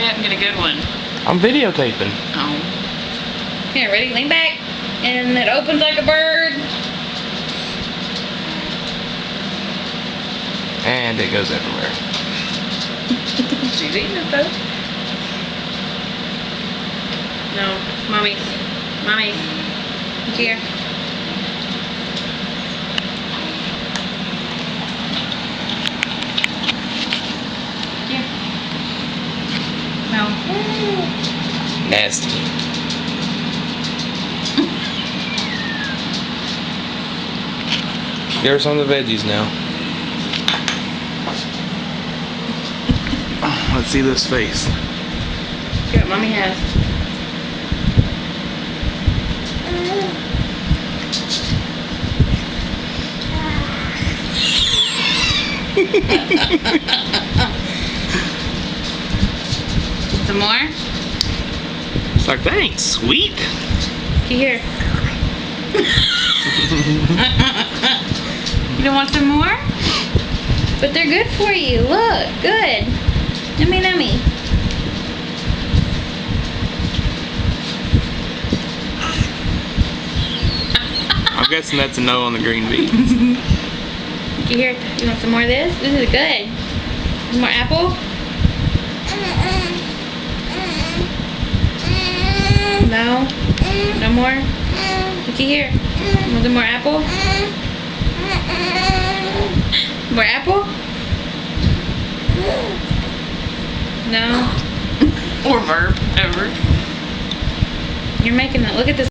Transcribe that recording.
Hurry up and get a good one. I'm videotaping. Oh. Here, ready? Lean back. And it opens like a bird. And it goes everywhere. She's eating it though. No, mommy. Mommy. Look here. Here. No. Nasty. Give her some of the veggies now. Let's see this face. See what mommy has. Some more? It's like, that ain't sweet. Here. You don't want some more? But they're good for you. Look, good. Yummy, yummy. I'm guessing that's a no on the green beans. Here, you want some more of this? This is good. Some more apple? No? No more? Looky here. Want some more apple? More apple? No? Or verb, ever. You're making it. Look at this.